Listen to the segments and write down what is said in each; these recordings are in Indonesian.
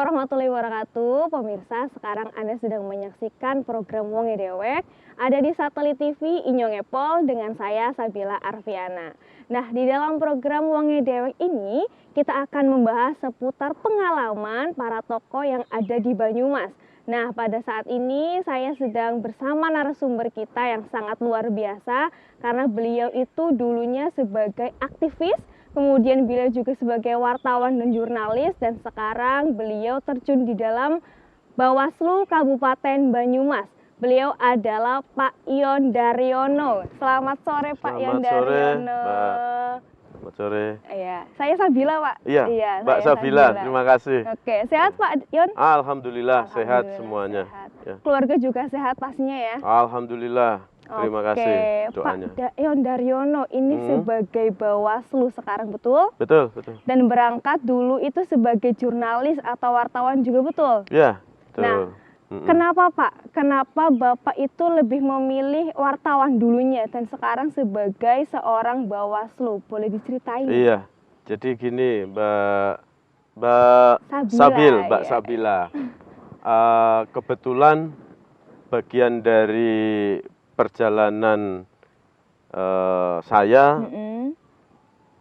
warahmatullahi wabarakatuh. Pemirsa, sekarang Anda sedang menyaksikan program Wonge Dewek. Ada di Satelit TV Inyong Epol dengan saya Sabila Arfiana. Nah, di dalam program Wonge Dewek ini kita akan membahas seputar pengalaman para tokoh yang ada di Banyumas. Nah, pada saat ini saya sedang bersama narasumber kita yang sangat luar biasa karena beliau itu dulunya sebagai aktivis, kemudian beliau juga sebagai wartawan dan jurnalis, dan sekarang beliau terjun di dalam Bawaslu Kabupaten Banyumas. Beliau adalah Pak Ion Daryono. Selamat sore Pak Ion Daryono. Selamat sore. Iya, saya Sabila Pak. Iya, Mbak Sabila. Terima kasih. Oke, sehat Pak Ion? Alhamdulillah sehat semuanya. Sehat. Ya. Keluarga juga sehat pastinya ya? Alhamdulillah. Terima kasih doanya. Pak Ion Daryono ini sebagai Bawaslu sekarang, betul? Betul. Dan berangkat dulu itu sebagai jurnalis atau wartawan juga, betul? Ya, betul. Nah, kenapa Pak? Kenapa Bapak itu lebih memilih wartawan dulunya dan sekarang sebagai seorang Bawaslu? Boleh diceritain? Iya, jadi gini Mbak Sabila. Kebetulan bagian dari perjalanan saya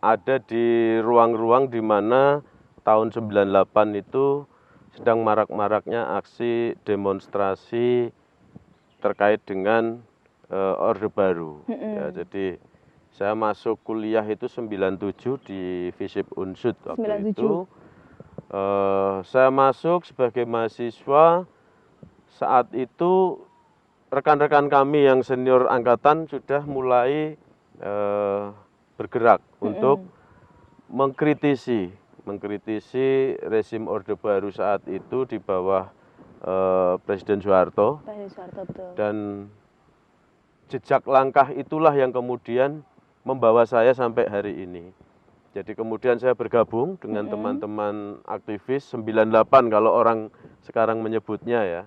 ada di ruang-ruang di mana tahun 98 itu sedang marak-maraknya aksi demonstrasi terkait dengan Orde Baru. Ya, jadi saya masuk kuliah itu 97 di FISIP Unsud waktu 97. itu. Saya masuk sebagai mahasiswa. Saat itu rekan-rekan kami yang senior angkatan sudah mulai bergerak untuk mengkritisi rezim Orde Baru saat itu di bawah Presiden Soeharto. Betul. Dan jejak langkah itulah yang kemudian membawa saya sampai hari ini. Jadi kemudian saya bergabung dengan teman-teman aktivis 98 kalau orang sekarang menyebutnya ya.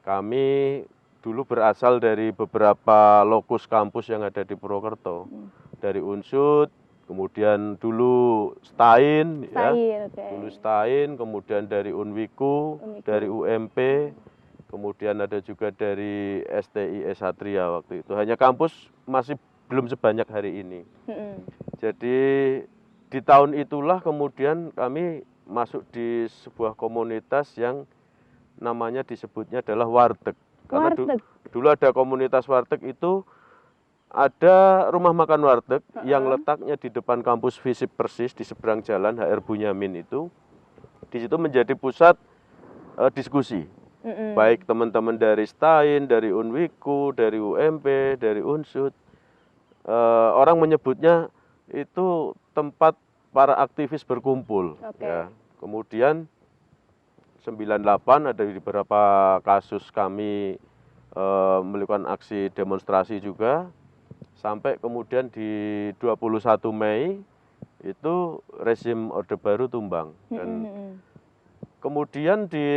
Kami dulu berasal dari beberapa lokus kampus yang ada di Purwokerto. Dari Unsud, kemudian dulu Stain, dulu Stain, kemudian dari Unwiku, dari UMP, kemudian ada juga dari STI Satria waktu itu. Hanya kampus masih belum sebanyak hari ini. Jadi di tahun itulah kemudian kami masuk di sebuah komunitas yang namanya disebutnya adalah Warteg. Karena dulu ada komunitas Warteg itu, ada rumah makan Warteg yang letaknya di depan kampus FISIP persis di seberang jalan HR Bunyamin itu. Di situ menjadi pusat diskusi. Baik teman-teman dari Stain, dari Unwiku, dari UMP, dari Unsud. Orang menyebutnya itu tempat para aktivis berkumpul. Ya. Kemudian 98 ada di beberapa kasus kami melakukan aksi demonstrasi juga. Sampai kemudian di 21 Mei itu rezim Orde Baru tumbang. Dan kemudian di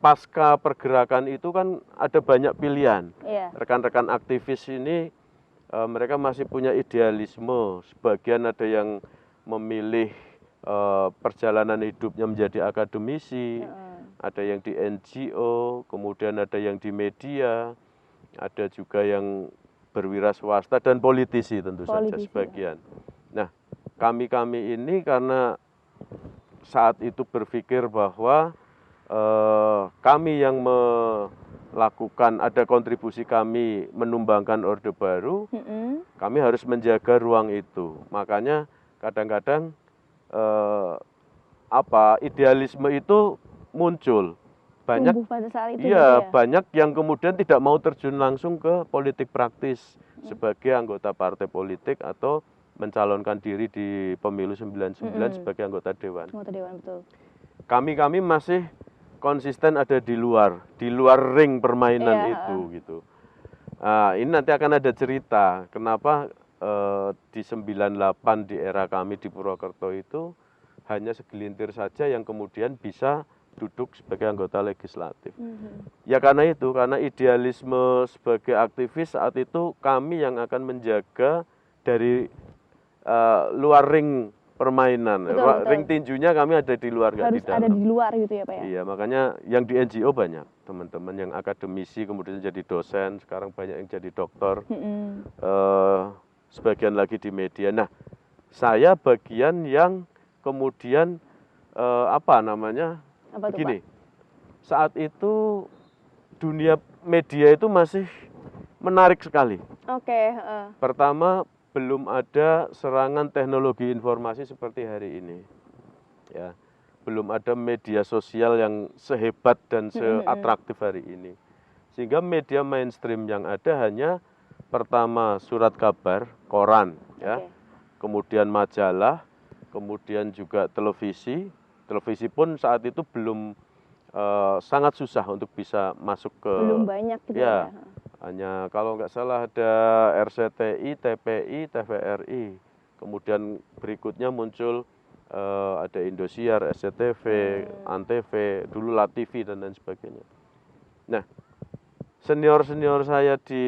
pasca pergerakan itu kan ada banyak pilihan. Rekan-rekan aktivis ini mereka masih punya idealisme. Sebagian ada yang memilih perjalanan hidupnya menjadi akademisi, ada yang di NGO, kemudian ada yang di media, ada juga yang berwira swasta dan politisi tentu saja sebagian. Nah, kami ini karena saat itu berpikir bahwa kami yang melakukan, ada kontribusi kami menumbangkan Orde Baru, kami harus menjaga ruang itu. Makanya kadang-kadang idealisme itu muncul. Banyak banyak yang kemudian tidak mau terjun langsung ke politik praktis sebagai anggota partai politik atau mencalonkan diri di pemilu 99 sebagai anggota dewan. Betul. Kami masih konsisten ada di luar ring permainan itu gitu. Ini nanti akan ada cerita kenapa di 98 di era kami di Purwokerto itu hanya segelintir saja yang kemudian bisa duduk sebagai anggota legislatif. Ya karena idealisme sebagai aktivis saat itu kami yang akan menjaga dari luar ring permainan. Betul, betul. Ring tinjunya kami ada di luar, nggak di Harus ada dalam. di luar gitu ya Pak ya? Iya, makanya yang di NGO banyak teman-teman yang akademisi kemudian jadi dosen, sekarang banyak yang jadi dokter, sebagian lagi di media. Nah, saya bagian yang kemudian apa namanya? Apa tuh, Begini, Pak? saat itu dunia media itu masih menarik sekali. Oke, Pertama, belum ada serangan teknologi informasi seperti hari ini. Ya, belum ada media sosial yang sehebat dan seatraktif hari ini. Sehingga media mainstream yang ada hanya pertama surat kabar, koran, ya. Kemudian majalah, kemudian juga televisi. Televisi pun saat itu belum sangat susah untuk bisa masuk ke, belum banyak gitu ya. Hanya kalau nggak salah ada RCTI, TPI, TVRI. Kemudian berikutnya muncul ada Indosiar, SCTV, Antv, dulu LATV dan lain sebagainya. Nah, senior-senior saya di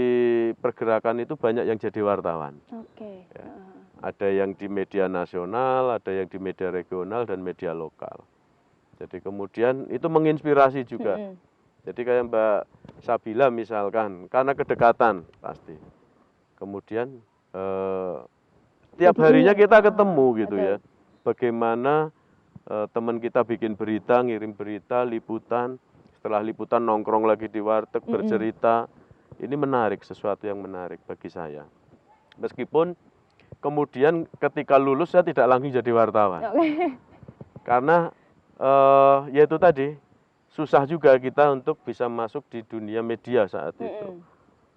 pergerakan itu banyak yang jadi wartawan. Oke. Ya. Ada yang di media nasional, ada yang di media regional dan media lokal. Jadi kemudian itu menginspirasi juga. Jadi kayak Mbak Sabila misalkan, karena kedekatan pasti. Kemudian tiap harinya kita ketemu gitu ya. Bagaimana teman kita bikin berita, ngirim berita, liputan. Setelah liputan nongkrong lagi di warteg, bercerita. Ini menarik, sesuatu yang menarik bagi saya. Meskipun kemudian ketika lulus saya tidak langsung jadi wartawan. Karena ya itu tadi, susah juga kita untuk bisa masuk di dunia media saat itu.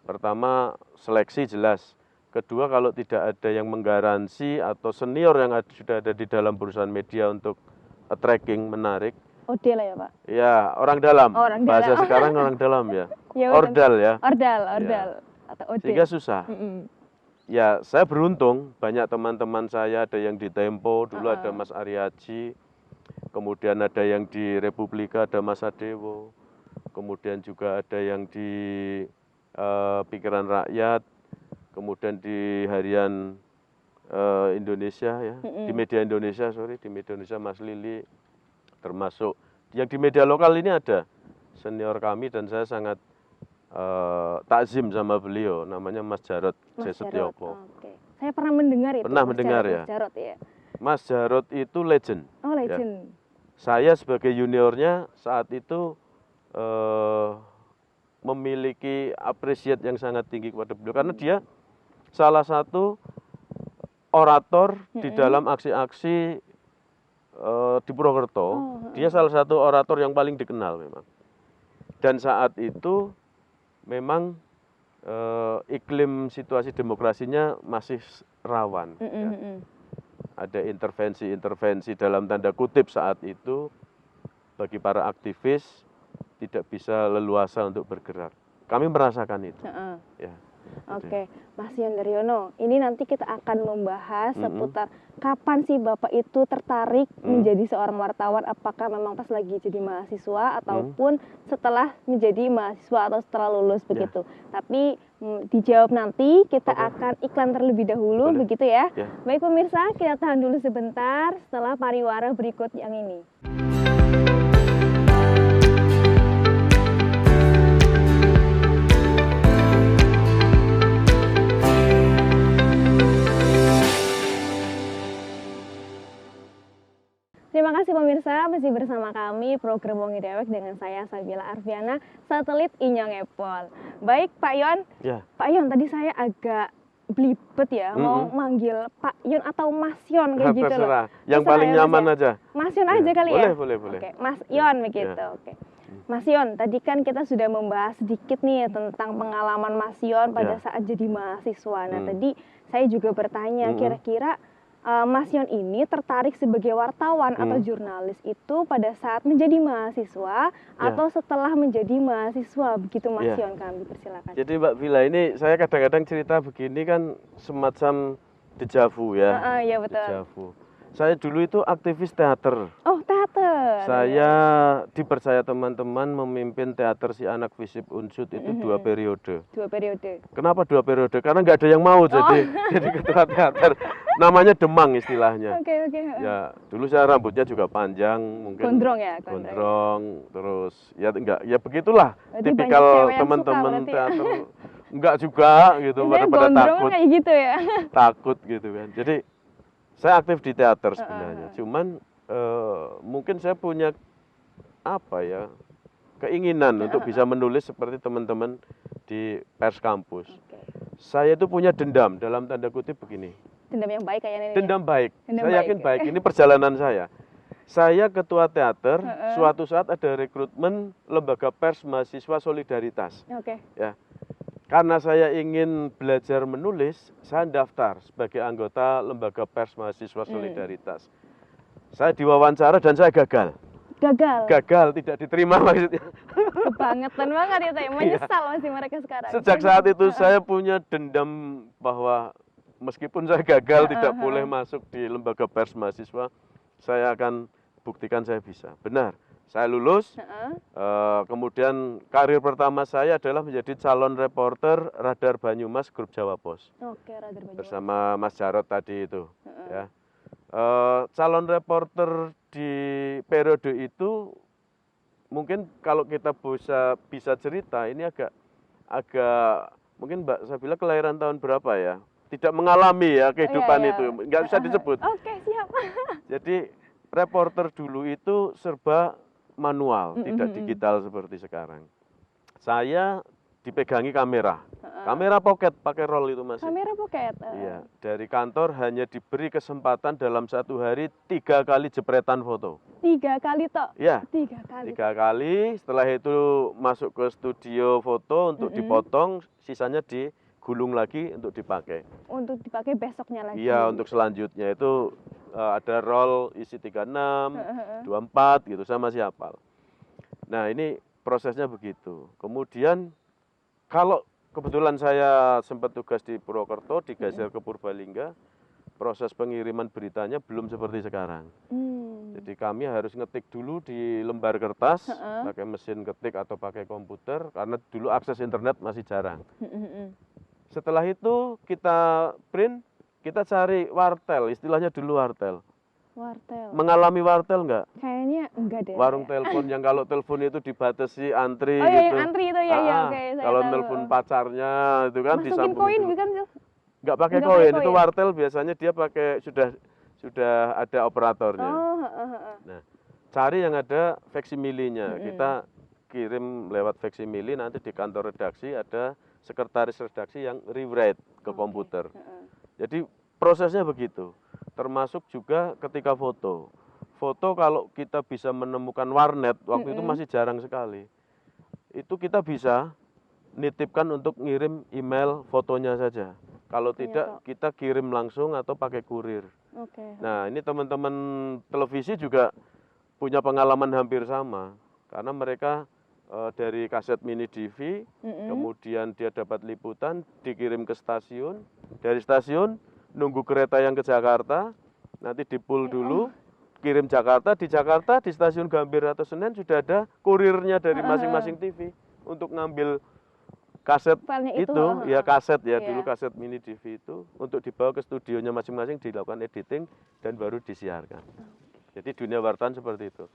Pertama, seleksi jelas. Kedua, kalau tidak ada yang menggaransi atau senior yang sudah ada di dalam perusahaan media untuk tracking menarik. OD lah ya Pak? Ya, orang dalam. Bahasa dalam. sekarang orang dalam ya. Ordal ya. Ordal. Ya. Atau OD. Sehingga susah. Ya, saya beruntung, banyak teman-teman saya, ada yang di Tempo, dulu ada Mas Aryaji, kemudian ada yang di Republika, ada Mas Adewo, kemudian juga ada yang di Pikiran Rakyat, kemudian di Harian Indonesia ya, di Media Indonesia, di Media Indonesia Mas Lili, termasuk yang di media lokal ini ada senior kami dan saya sangat takzim sama beliau, namanya Mas Jarod Setioko. Saya pernah mendengar itu. Pernah mendengar ya? Mas Jarod ya. Mas Jarod itu legend. Oh, legend. Ya. Saya sebagai juniornya saat itu memiliki apresiat yang sangat tinggi kepada beliau karena dia salah satu orator di dalam aksi-aksi di Purwokerto. Dia salah satu orator yang paling dikenal memang. Dan saat itu memang iklim situasi demokrasinya masih rawan. Ya. Ada intervensi-intervensi dalam tanda kutip saat itu bagi para aktivis tidak bisa leluasa untuk bergerak. Kami merasakan itu. Ya. Oke, Mas Yon Daryono, ini nanti kita akan membahas seputar kapan sih Bapak itu tertarik menjadi seorang wartawan, apakah memang pas lagi jadi mahasiswa ataupun setelah menjadi mahasiswa atau setelah lulus begitu. Tapi dijawab nanti, kita akan iklan terlebih dahulu. Boleh. Begitu ya. Baik pemirsa, kita tahan dulu sebentar setelah pariwara berikut yang ini. Terima kasih pemirsa, masih bersama kami program Wongi Dewek dengan saya Sabila Arfiana, satelit Inyong Epol. Baik Pak Yon, Pak Yon tadi saya agak belibet ya, mau manggil Pak Yon atau Mas Yon kayak gitu loh. Yang paling nyaman aja. Mas Yon aja kali ya? Boleh. Oke, Mas Yon begitu, oke. Mas Yon, tadi kan kita sudah membahas sedikit nih tentang pengalaman Mas Yon pada saat jadi mahasiswa. Nah tadi saya juga bertanya, kira-kira Mas Yon ini tertarik sebagai wartawan atau jurnalis itu pada saat menjadi mahasiswa atau setelah menjadi mahasiswa, begitu Mas Yon, kami persilakan. Jadi Mbak Vila, ini saya kadang-kadang cerita begini kan semacam dejavu ya. Iya betul. Dejavu. Saya dulu itu aktivis teater. Oh, teater. Saya dipercaya teman-teman memimpin teater Si Anak Visip Unsut itu 2 periode. 2 periode. Kenapa 2 periode? Karena nggak ada yang mau jadi ketua teater. Namanya demang istilahnya. Oke. Ya, dulu saya rambutnya juga panjang, mungkin Gondrong ya? gondrong, terus ya enggak, ya begitulah Berarti tipikal banyak cewek yang teman-teman suka teater. Enggak juga gitu, Biasanya pada gondrong takut, kayak gitu ya. takut gitu kan. Jadi saya aktif di teater sebenarnya. Cuman mungkin saya punya apa ya, keinginan untuk bisa menulis seperti teman-teman di pers kampus. Saya itu punya dendam dalam tanda kutip begini. Dendam yang baik kayaknya ini. Dendam baik. Dendam Saya yakin baik. Ini perjalanan saya. Saya ketua teater, suatu saat ada rekrutmen lembaga pers mahasiswa solidaritas. Oke. Ya. Karena saya ingin belajar menulis, saya daftar sebagai anggota lembaga pers mahasiswa solidaritas. Saya diwawancara dan saya gagal. Gagal, tidak diterima maksudnya. Kebangetan banget ya, Teh. Menyesal masih mereka sekarang. Sejak saat itu saya punya dendam bahwa meskipun saya gagal tidak boleh masuk di lembaga pers mahasiswa, saya akan buktikan saya bisa. Benar, saya lulus. Kemudian karir pertama saya adalah menjadi calon reporter Radar Banyumas Grup Jawa Pos. Oke, Radar Banyumas. Bersama Mas Jarot tadi itu. Ya. Calon reporter di periode itu mungkin kalau kita bisa cerita ini agak mungkin Mbak Sabila kelahiran tahun berapa ya? Tidak mengalami ya kehidupan itu, nggak bisa disebut. Oke, siap. Jadi reporter dulu itu serba manual, tidak digital seperti sekarang. Saya dipegangi kamera. Kamera pocket pakai roll itu masih. Kamera pocket. Iya, dari kantor hanya diberi kesempatan dalam 1 hari 3 kali jepretan foto. 3 kali toh? Iya. 3 kali. 3 kali, setelah itu masuk ke studio foto untuk dipotong, sisanya digulung lagi untuk dipakai. Untuk dipakai besoknya lagi. Iya, untuk selanjutnya itu ada roll isi 36, 24 gitu, saya masih hafal. Nah, ini prosesnya begitu. Kemudian kalau kebetulan saya sempat tugas di Purwokerto, digeser ke Purbalingga, proses pengiriman beritanya belum seperti sekarang. Jadi kami harus ngetik dulu di lembar kertas, pakai mesin ketik atau pakai komputer, karena dulu akses internet masih jarang. Setelah itu kita print, kita cari wartel, istilahnya dulu wartel. Wartel. Mengalami wartel enggak? Kayaknya enggak deh. Warung telepon yang kalau telepon itu dibatasi antri oh, gitu. Oh iya, yang antri itu ya, oke. Kalau telepon pacarnya itu kan masukin disambung. Masukin koin kan, Sil? Enggak pakai koin, itu wartel biasanya dia pakai sudah ada operatornya. Nah, cari yang ada faksimilinya. Kita kirim lewat faksimili, nanti di kantor redaksi ada sekretaris redaksi yang rewrite ke komputer. Jadi prosesnya begitu. Termasuk juga ketika foto. Foto kalau kita bisa menemukan warnet, waktu itu masih jarang sekali. Itu kita bisa nitipkan untuk ngirim email fotonya saja. Kalau tidak, kita kirim langsung atau pakai kurir. Nah, ini teman-teman televisi juga punya pengalaman hampir sama. Karena mereka dari kaset mini DV, kemudian dia dapat liputan, dikirim ke stasiun. Dari stasiun, nunggu kereta yang ke Jakarta, nanti dipul dulu, kirim Jakarta, di stasiun Gambir atau Senen sudah ada kurirnya dari masing-masing TV untuk ngambil kaset itu ya kaset ya, dulu kaset mini DV itu untuk dibawa ke studionya masing-masing, dilakukan editing dan baru disiarkan. Jadi dunia wartawan seperti itu.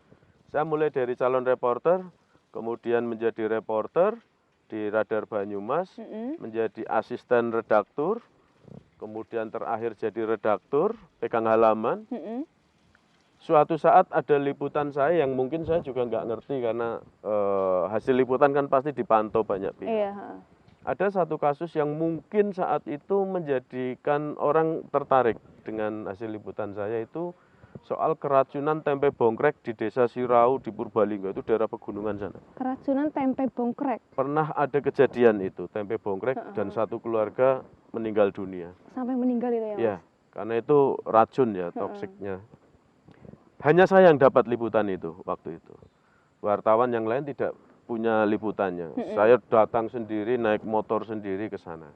Saya mulai dari calon reporter, kemudian menjadi reporter di Radar Banyumas, menjadi asisten redaktur, kemudian terakhir jadi redaktur, pegang halaman. Suatu saat ada liputan saya yang mungkin saya juga nggak ngerti karena hasil liputan kan pasti dipantau banyak pihak. Ada satu kasus yang mungkin saat itu menjadikan orang tertarik dengan hasil liputan saya, itu soal keracunan tempe bongkrek di desa Sirau di Purbalingga, itu daerah pegunungan sana. Keracunan tempe bongkrek? Pernah ada kejadian itu, tempe bongkrek dan satu keluarga meninggal dunia. Sampai meninggal itu ya, Mas? Ya, karena itu racun ya, toksiknya. Hanya saya yang dapat liputan itu waktu itu. Wartawan yang lain tidak punya liputannya. Saya datang sendiri, naik motor sendiri ke sana.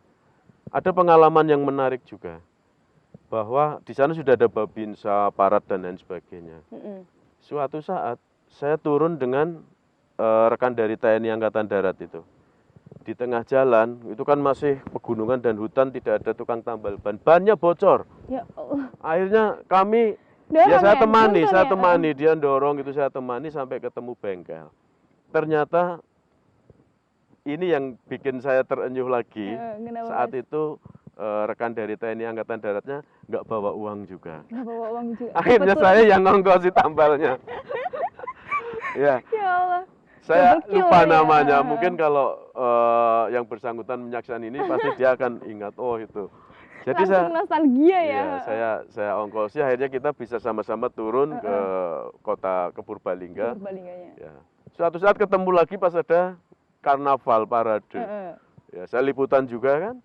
Ada pengalaman yang menarik juga. bahwa di sana sudah ada babinsa, aparat dan lain sebagainya. Suatu saat saya turun dengan rekan dari TNI Angkatan Darat itu. Di tengah jalan, itu kan masih pegunungan dan hutan, tidak ada tukang tambal ban. Bannya bocor. Ya Allah. Akhirnya kami, Dorong ya saya ya? temani, Tuntun saya ya? temani, dia dorong itu saya temani sampai ketemu bengkel. Ternyata ini yang bikin saya terenyuh lagi. Kenapa, Saat Mas? itu rekan dari TNI Angkatan Daratnya nggak bawa uang juga. Nggak bawa uang juga. Akhirnya Betul. saya yang ngongkosi tambalnya. Ya, Ya Allah. saya Double kill lupa ya. namanya. Mungkin kalau yang bersangkutan menyaksikan ini pasti dia akan ingat, oh itu. Jadi Langsung nostalgia ya. iya, saya ongkosi. Akhirnya kita bisa sama-sama turun ke kota ke Purbalingga. Perbalinganya. Ya. Suatu saat ketemu lagi pas ada karnaval parade. Ya, saya liputan juga kan.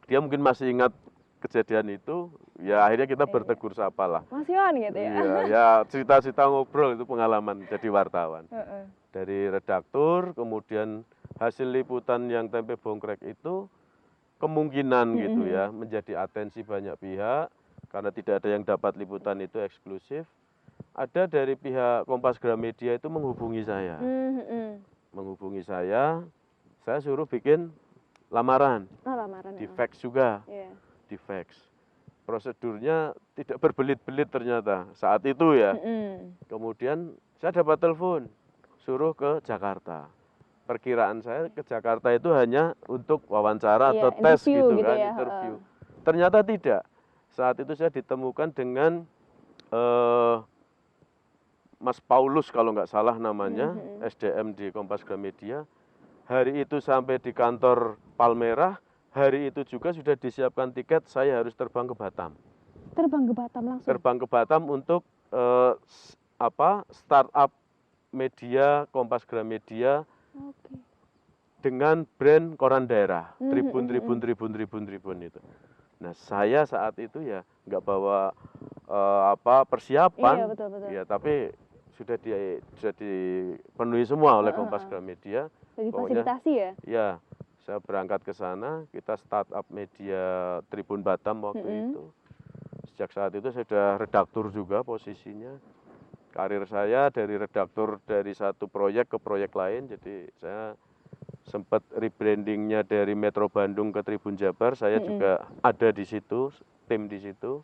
Dia mungkin masih ingat kejadian itu. Ya akhirnya kita bertegur sapa lah. Mas Yon gitu ya. Iya, ya cerita-cerita ngobrol itu pengalaman jadi wartawan. Dari redaktur, kemudian hasil liputan yang tempe bongkrek itu kemungkinan gitu ya menjadi atensi banyak pihak karena tidak ada yang dapat liputan itu eksklusif. Ada dari pihak Kompas Gramedia itu menghubungi saya. Menghubungi saya suruh bikin lamaran. Oh, lamaran. Di fax juga. Iya. Di fax. Prosedurnya tidak berbelit-belit ternyata saat itu ya. Kemudian saya dapat telepon suruh ke Jakarta. Perkiraan saya ke Jakarta itu hanya untuk wawancara atau tes gitu kan, ya. interview. Ternyata tidak. Saat itu saya ditemukan dengan Mas Paulus kalau nggak salah namanya, SDM di Kompas Gramedia. Hari itu sampai di kantor Palmerah, hari itu juga sudah disiapkan tiket, saya harus terbang ke Batam. Terbang ke Batam langsung? Terbang ke Batam untuk startup media, Kompas Gramedia, dengan brand koran daerah, Tribun itu. Nah saya saat itu ya nggak bawa persiapan, iya, betul. Ya tapi sudah dipenuhi semua oleh Kompas Gramedia. Jadi fasilitasi ya? Ya, saya berangkat ke sana, kita startup media Tribun Batam waktu itu. Sejak saat itu saya sudah redaktur juga posisinya. Karir saya dari redaktur dari satu proyek ke proyek lain, jadi saya sempat rebrandingnya dari Metro Bandung ke Tribun Jabar, saya juga ada di situ, tim di situ.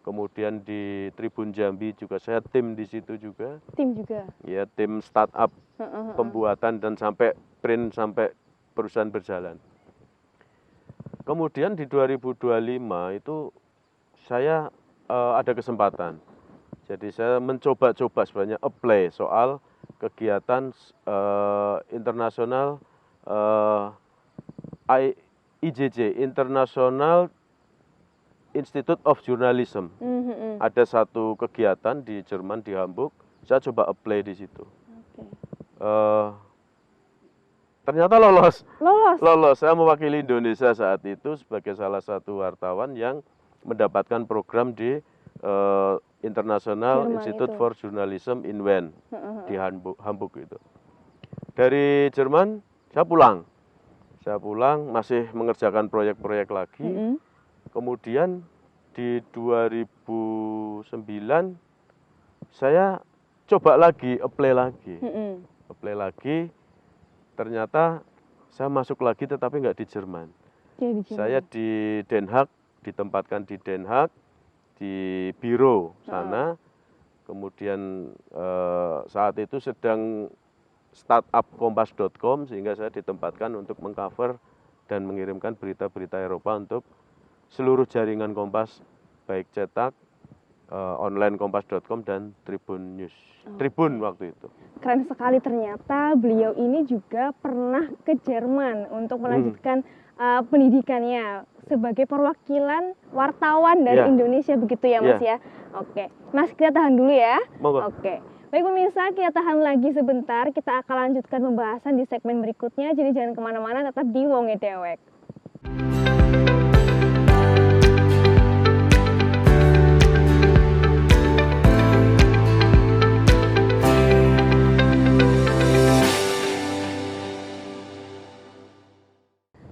Kemudian di Tribun Jambi juga saya tim di situ juga. Tim juga? Ya, tim startup pembuatan dan sampai print sampai perusahaan berjalan. Kemudian di 2025 itu saya ada kesempatan. Jadi saya mencoba-coba sebenarnya apply soal kegiatan internasional IJJ, International Institute of Journalism. Ada satu kegiatan di Jerman, di Hamburg. Saya coba apply di situ. Ternyata lolos. Saya mewakili Indonesia saat itu sebagai salah satu wartawan yang mendapatkan program di International Institute for Journalism in Wien di Hamburg itu. Dari Jerman saya pulang masih mengerjakan proyek-proyek lagi. Kemudian di 2009 saya coba lagi apply lagi. Ternyata saya masuk lagi tetapi nggak di Jerman. Saya di Den Haag, ditempatkan di Den Haag di biro sana. Kemudian saat itu sedang startup kompas.com sehingga saya ditempatkan untuk mengcover dan mengirimkan berita-berita Eropa untuk seluruh jaringan Kompas, baik cetak, online kompas.com dan Tribun News. Tribun waktu itu. Keren sekali, ternyata beliau ini juga pernah ke Jerman untuk melanjutkan pendidikannya sebagai perwakilan wartawan dari Indonesia, begitu ya Mas ya? Oke, Mas kita tahan dulu ya. Monggo. Oke. Baik pemirsa, kita tahan lagi sebentar, kita akan lanjutkan pembahasan di segmen berikutnya, jadi jangan kemana-mana, tetap di Wonge Dewek.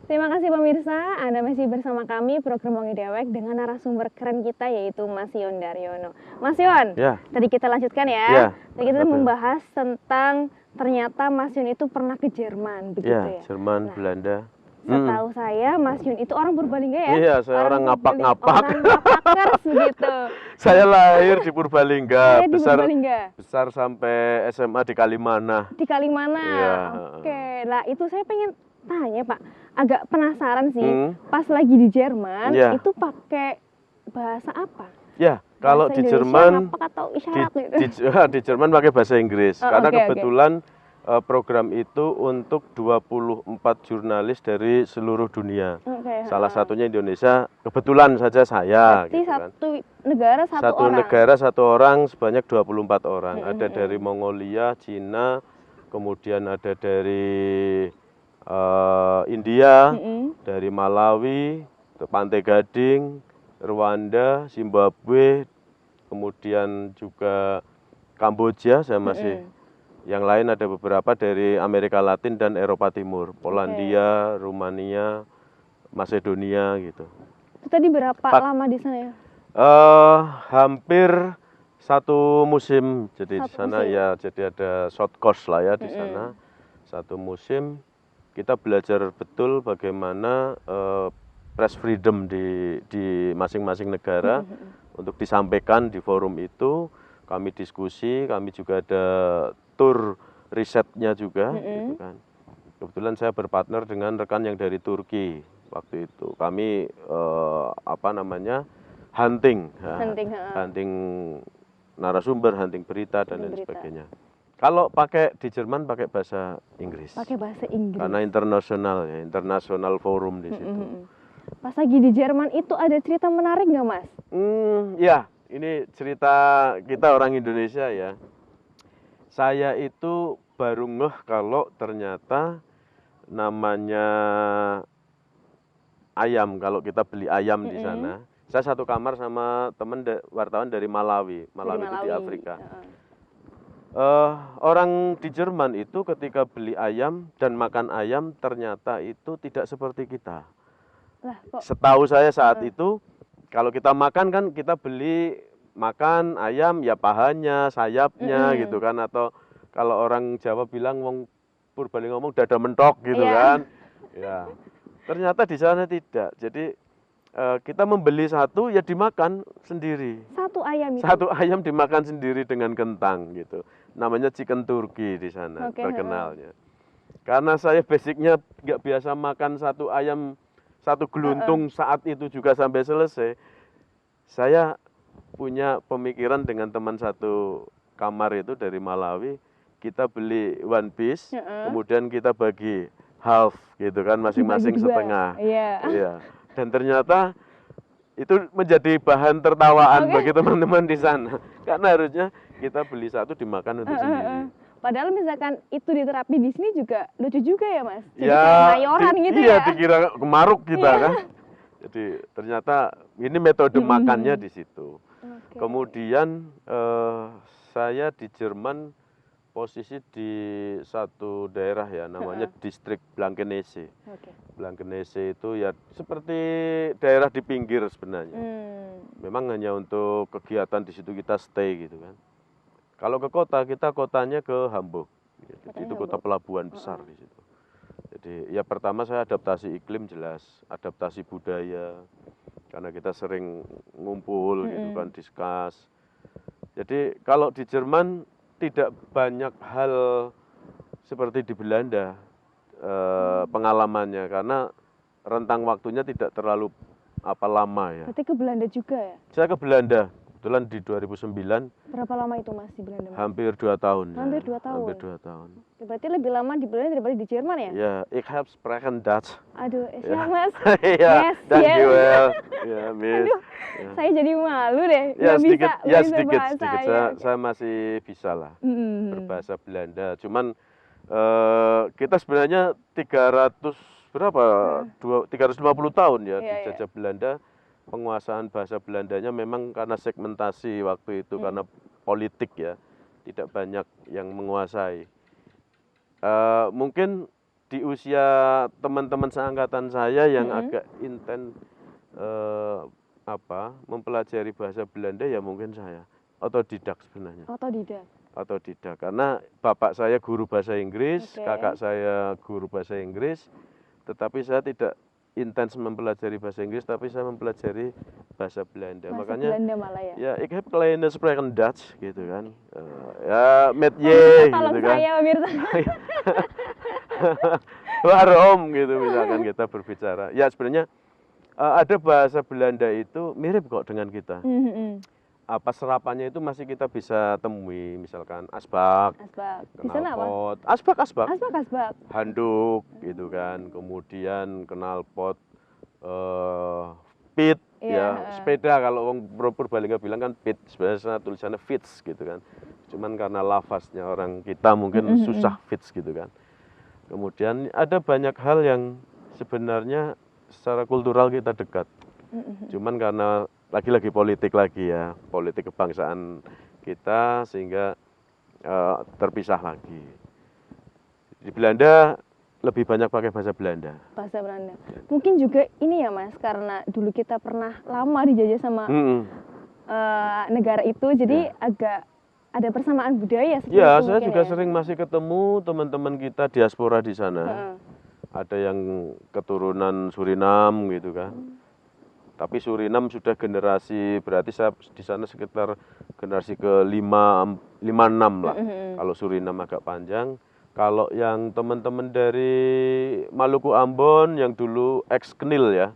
Terima kasih pemirsa, Anda masih bersama kami program Wangi Dewek dengan narasumber keren kita yaitu Mas Yon Daryono. Mas Yon, Ya. tadi kita lanjutkan ya. Ya, Tadi kita betul. membahas tentang ternyata Mas Yon itu pernah ke Jerman, begitu ya? Jerman, Nah, Belanda. Setahu saya Mas Yon itu orang Purbalingga ya? Iya, saya orang ngapak-ngapak. Orang ngapakers begitu. Saya lahir di Purbalingga, Saya di Purbalingga. besar sampai SMA di Kalimana. Di Kalimana. Iya. Oke. Nah, itu saya pengen tanya, Pak. Agak penasaran sih. Pas lagi di Jerman, Iya. itu pakai bahasa apa? Ya, kalau Bahasa di Indonesia, Jerman ngapak atau isyarat gitu? di Jerman pakai bahasa Inggris Oh, karena oke, oke. kebetulan program itu untuk 24 jurnalis dari seluruh dunia. Oke, Salah satunya Indonesia, kebetulan saja saya Berarti gitu kan. satu negara satu orang. Negara satu orang sebanyak 24 orang. Ada dari Mongolia, Cina, kemudian ada dari India, dari Malawi, Pantai Gading, Rwanda, Zimbabwe, kemudian juga Kamboja, saya masih yang lain ada beberapa dari Amerika Latin dan Eropa Timur, Polandia, Rumania, Macedonia gitu. Itu tadi berapa lama di sana ya? Hampir satu musim, jadi di Satu sana musim. ya, jadi ada short course lah ya di sana. Satu musim kita belajar betul bagaimana press freedom di masing-masing negara untuk disampaikan di forum itu. Kami diskusi, kami juga ada tour risetnya juga, gitu kan. Kebetulan saya berpartner dengan rekan yang dari Turki waktu itu. Kami hunting narasumber, hunting berita dan lain sebagainya. Kalau di Jerman pakai bahasa Inggris. Pakai bahasa Inggris. Karena internasional forum di situ. Pas lagi di Jerman itu ada cerita menarik nggak, Mas? Ya, ini cerita kita orang Indonesia ya. Saya itu baru ngeh kalau ternyata namanya ayam, kalau kita beli ayam di sana. Saya satu kamar sama teman wartawan dari Malawi. Malawi itu di Afrika. Orang di Jerman itu ketika beli ayam dan makan ayam ternyata itu tidak seperti kita. Lah, kok? Setahu saya saat itu kalau kita makan kan kita beli makan ayam ya pahanya, sayapnya gitu kan, atau kalau orang Jawa bilang wong Purbalingga ngomong dada mentok gitu kan. Ya. Ternyata di sana tidak. Jadi kita membeli satu ya dimakan sendiri. Satu ayam itu. Satu ayam dimakan sendiri dengan kentang gitu. Namanya chicken turkey di sana terkenalnya. Karena saya basicnya nggak biasa makan satu ayam satu geluntung saat itu juga sampai selesai. Saya punya pemikiran dengan teman satu kamar itu dari Malawi. Kita beli one piece, kemudian kita bagi half gitu kan, masing-masing setengah. Iya. Dan ternyata itu menjadi bahan tertawaan bagi teman-teman di sana. Karena harusnya kita beli satu dimakan untuk sendiri. Padahal misalkan itu diterapi di sini juga lucu juga ya, Mas? Jadi Ya, kayak mayoran gitu ya? Iya, dikira kemaruk kita kan. Jadi ternyata ini metode makannya di situ. Kemudian saya di Jerman posisi di satu daerah ya, namanya distrik Blankenese. Blankenese itu ya seperti daerah di pinggir sebenarnya. Memang hanya untuk kegiatan di situ kita stay gitu kan. Kalau ke kota, kita kotanya ke Hamburg. Jadi itu kota pelabuhan besar di situ. Jadi ya pertama saya adaptasi iklim jelas, adaptasi budaya. Karena kita sering ngumpul gitu kan, discuss. Jadi kalau di Jerman tidak banyak hal seperti di Belanda pengalamannya, karena rentang waktunya tidak terlalu lama ya. Berarti ke Belanda juga ya? Saya ke Belanda, kebetulan di 2009. Berapa lama itu, Mas, di Belanda, Mas? Hampir 2 tahun. Hampir 2 tahun? Hampir 2 tahun. Berarti lebih lama di Belanda daripada di Jerman ya? Ya, ik heb spreken Dutch. Aduh, siap, Mas. Iya, dankjewel. Ya, Miss. Aduh, saya jadi malu deh. Ya, Nggak sedikit. bahasa. Saya masih bisa lah berbahasa Belanda. Cuman kita sebenarnya 350 tahun ya dijajah Belanda. Penguasaan bahasa Belandanya memang karena segmentasi waktu itu, karena politik ya, tidak banyak yang menguasai. Mungkin di usia teman-teman seangkatan saya yang agak intens mempelajari bahasa Belanda ya mungkin saya otodidak sebenarnya. Otodidak karena bapak saya guru bahasa Inggris, kakak saya guru bahasa Inggris, tetapi saya tidak intens mempelajari bahasa Inggris, tapi saya mempelajari bahasa Belanda. Makanya Belanda malah ya. Ya, ik heb kleine spreken Dutch gitu kan. Ya, met je gitu kan. Saya pemirsa. Waarom gitu misalkan kita berbicara. Ya sebenarnya ada bahasa Belanda itu mirip kok dengan kita. Apa serapannya itu masih kita bisa temui, misalkan asbak, Di sana apa? knalpot, asbak, handuk gitu kan, kemudian knalpot, pit, ya sepeda kalau orang Purbalingga bilang kan pit, sebenarnya tulisannya fits gitu kan, cuman karena lafaznya orang kita mungkin susah fits gitu kan. Kemudian ada banyak hal yang sebenarnya secara kultural kita dekat, cuman karena lagi-lagi politik lagi ya, politik kebangsaan kita sehingga terpisah lagi. Di Belanda lebih banyak pakai bahasa Belanda. Bahasa Belanda. Mungkin juga ini ya Mas, karena dulu kita pernah lama dijajah sama negara itu, jadi agak ada persamaan budaya. Ya, saya juga sering masih ketemu teman-teman kita diaspora di sana. Ada yang keturunan Suriname gitu kan. Tapi Suriname sudah generasi, berarti saya di sana sekitar generasi ke-5, 6 lah. Kalau Suriname agak panjang. Kalau yang teman-teman dari Maluku Ambon yang dulu ex-Knil ya,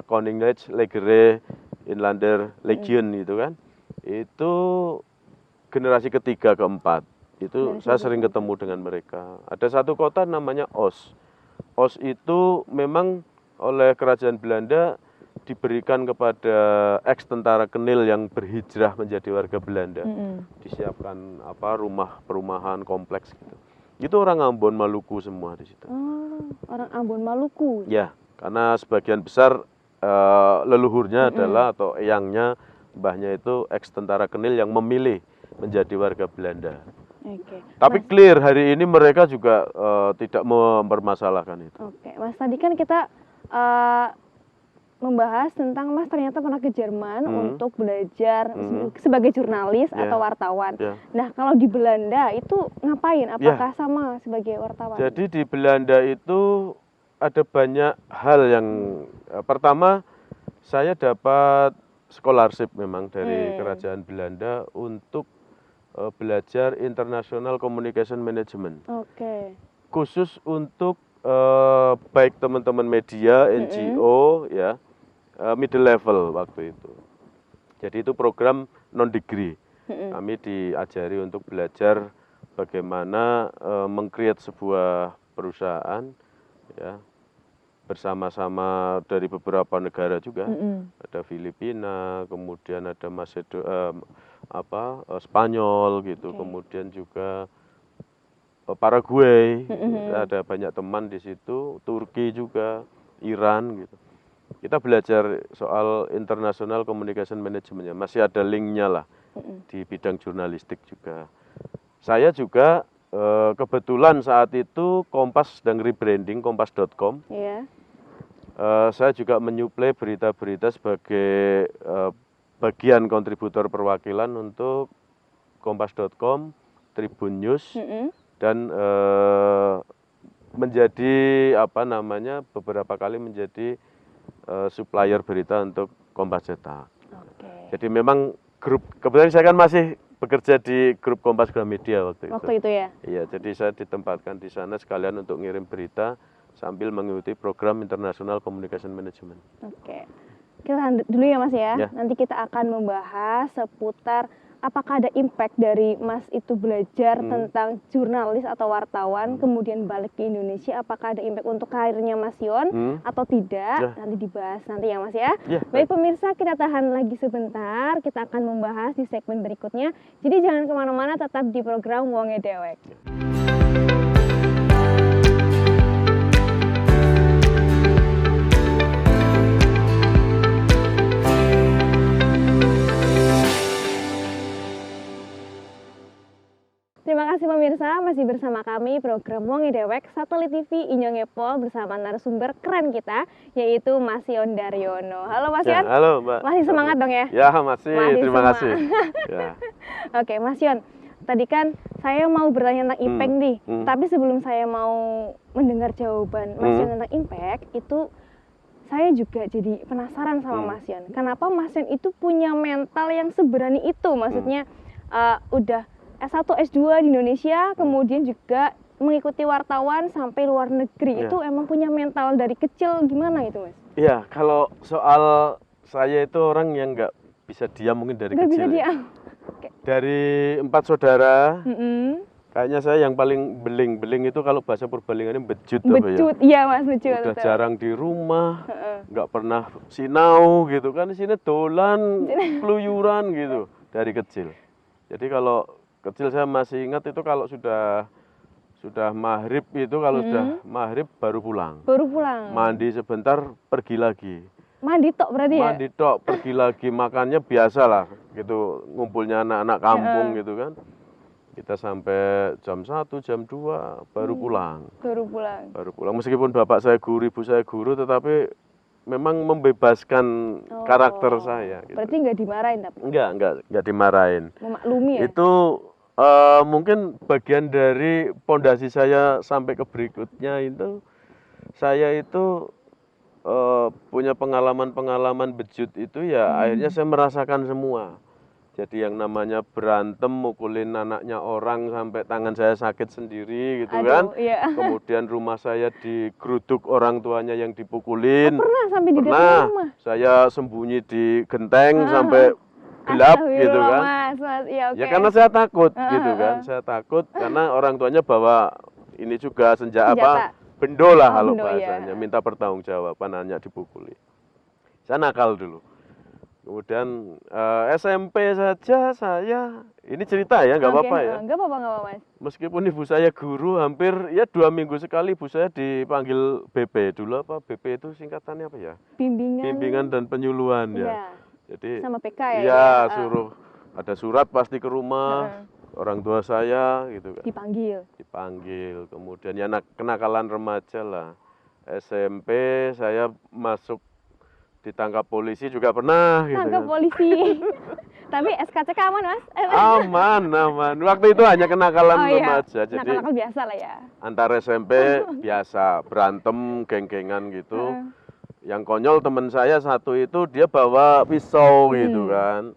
Koningnitz, Legere, Inlander, Legion gitu kan. Itu generasi ketiga, keempat. Itu saya sering ketemu dengan mereka. Ada satu kota namanya Os. Os itu memang oleh kerajaan Belanda diberikan kepada ex tentara Knil yang berhijrah menjadi warga Belanda. Disiapkan rumah perumahan kompleks gitu. Itu orang Ambon Maluku semua di situ. Oh, orang Ambon Maluku. Ya, karena sebagian besar leluhurnya adalah atau eyangnya, mbahnya itu ex tentara Knil yang memilih menjadi warga Belanda. Tapi clear hari ini mereka juga tidak mempermasalahkan itu. Mas, tadi kan kita membahas tentang Mas ternyata pernah ke Jerman untuk belajar sebagai jurnalis atau wartawan. Nah, kalau di Belanda itu ngapain? Apakah sama sebagai wartawan? Jadi di Belanda itu ada banyak hal yang pertama saya dapat scholarship memang dari kerajaan Belanda untuk belajar International Communication Management. Khusus untuk baik teman-teman media, NGO ya. Middle level waktu itu. Jadi itu program non degree. Kami diajari untuk belajar bagaimana meng-create sebuah perusahaan ya bersama-sama dari beberapa negara juga. Ada Filipina, kemudian ada Spanyol gitu, kemudian juga Paraguay. Ada banyak teman di situ, Turki juga, Iran gitu. Kita belajar soal International Communication Management ya, masih ada linknya lah di bidang jurnalistik juga. Saya juga kebetulan saat itu Kompas sedang rebranding, kompas.com. Saya juga menyuplai berita-berita sebagai bagian kontributor perwakilan untuk Kompas.com, Tribun News, dan menjadi beberapa kali menjadi supplier berita untuk Kompas Cetak. Jadi memang kebetulan saya kan masih bekerja di grup Kompas Gramedia waktu itu ya? Iya, jadi saya ditempatkan di sana sekalian untuk ngirim berita sambil mengikuti program International Communication Management. Kita lanjut dulu ya Mas ya. Nanti kita akan membahas seputar apakah ada impact dari Mas itu belajar tentang jurnalis atau wartawan, kemudian balik ke Indonesia, apakah ada impact untuk karirnya Mas Yon atau tidak? Nanti dibahas nanti ya Mas ya. Baik pemirsa, kita tahan lagi sebentar, kita akan membahas di segmen berikutnya. Jadi jangan kemana-mana, tetap di program Wonge Dewek. Terima kasih pemirsa, masih bersama kami program Wonge Dewek Satelit TV Inyong Epol bersama narasumber keren kita, yaitu Mas Yon Daryono. Halo Mas Yon. Halo Mbak. Masih semangat dong ya? Ya masih terima semangat. kasih. Ya. Oke Mas Yon, tadi kan saya mau bertanya tentang impact nih, tapi sebelum saya mau mendengar jawaban Mas Yon tentang impact, itu saya juga jadi penasaran sama Mas Yon. Kenapa Mas Yon itu punya mental yang seberani itu? Maksudnya udah S1, S2 di Indonesia, kemudian juga mengikuti wartawan sampai luar negeri. Itu emang punya mental dari kecil gimana itu Mas? Iya, kalau soal saya itu orang yang nggak bisa diam mungkin dari Nggak kecil. bisa diam. Dari 4 saudara, kayaknya saya yang paling beling itu kalau bahasa Purbalingan ini bejut. Bejut, iya Mas, bejut. Udah jarang di rumah, nggak pernah sinau gitu kan, di sini dolan, keluyuran gitu dari kecil. Jadi kalau kecil saya masih ingat itu kalau sudah maghrib itu kalau sudah maghrib baru pulang. Baru pulang. Mandi sebentar pergi lagi. Mandi tok berarti ya? Mandi tok pergi lagi, makannya biasa lah gitu, ngumpulnya anak-anak kampung gitu kan. Kita sampai jam 1, jam 2 baru pulang. Baru pulang. Baru pulang. Meskipun bapak saya guru, ibu saya guru, tetapi memang membebaskan karakter saya. Gitu. Berarti nggak dimarahin tapi? Enggak dimarahin. Memaklumi ya? Itu mungkin bagian dari pondasi saya sampai ke berikutnya itu, saya itu punya pengalaman bejut itu ya akhirnya saya merasakan semua. Jadi yang namanya berantem, mukulin anaknya orang sampai tangan saya sakit sendiri gitu. Aduh, kan. Iya. Kemudian rumah saya digeruduk orang tuanya yang dipukulin. Pernah sampai di dalam rumah? Saya sembunyi di genteng sampai gelap gitu kan. Mas. Ya, okay. Ya karena saya takut gitu kan. Saya takut karena orang tuanya bawa ini juga senjata. Bendo lah kalau bahasanya, minta pertanggungjawaban hanya dipukuli. Saya nakal dulu. Kemudian SMP saja saya, ini cerita ya, nggak apa-apa ya. Nggak apa-apa Mas. Meskipun ibu saya guru, hampir ya 2 minggu sekali ibu saya dipanggil BP. Dulu apa BP itu singkatannya apa ya? Bimbingan dan penyuluhan ya. Jadi sama PK ya? Iya, suruh ada surat pasti ke rumah. Orang tua saya gitu kan. Dipanggil. Kemudian ya kenakalan remaja lah. SMP saya masuk ditangkap polisi juga pernah gitu. Tangkap polisi. Tapi SKCK aman Mas? Aman. Waktu itu hanya kenakalan remaja. Jadi nakal biasa lah ya. Antar SMP biasa berantem geng-gengan gitu. Yang konyol teman saya satu itu dia bawa pisau gitu kan.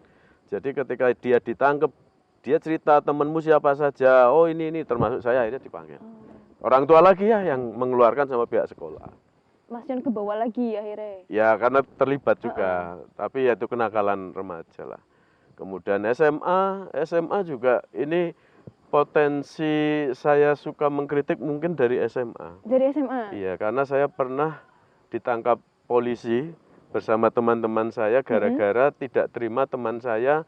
Jadi ketika dia ditangkap, dia cerita temenmu siapa saja, oh ini termasuk saya, akhirnya dipanggil. Orang tua lagi ya yang mengeluarkan sama pihak sekolah. Mas Yon kebawa lagi akhirnya? Ya karena terlibat juga, tapi ya itu kenakalan remaja lah. Kemudian SMA juga ini potensi saya suka mengkritik mungkin dari SMA. Dari SMA? Iya, karena saya pernah ditangkap polisi bersama teman-teman saya gara-gara tidak terima teman saya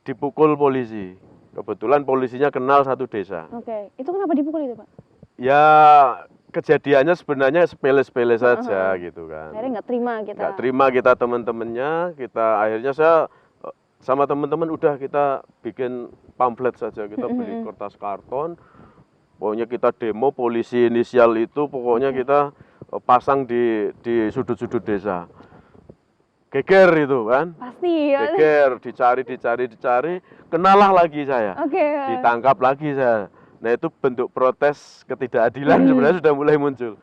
dipukul polisi. Kebetulan polisinya kenal satu desa. Oke, itu kenapa dipukul itu Pak? Ya kejadiannya sebenarnya sepele-sepele saja gitu kan. Akhirnya nggak terima kita. Nggak terima kita teman-temannya, akhirnya saya sama teman-teman udah kita bikin pamflet saja, kita beli kertas karton. Pokoknya kita demo polisi inisial itu, pokoknya kita pasang di sudut-sudut desa. Geger itu kan. Pasti ya. Geger, dicari, kenalah lagi saya. Ditangkap lagi saya. Nah itu bentuk protes ketidakadilan sebenarnya sudah mulai muncul.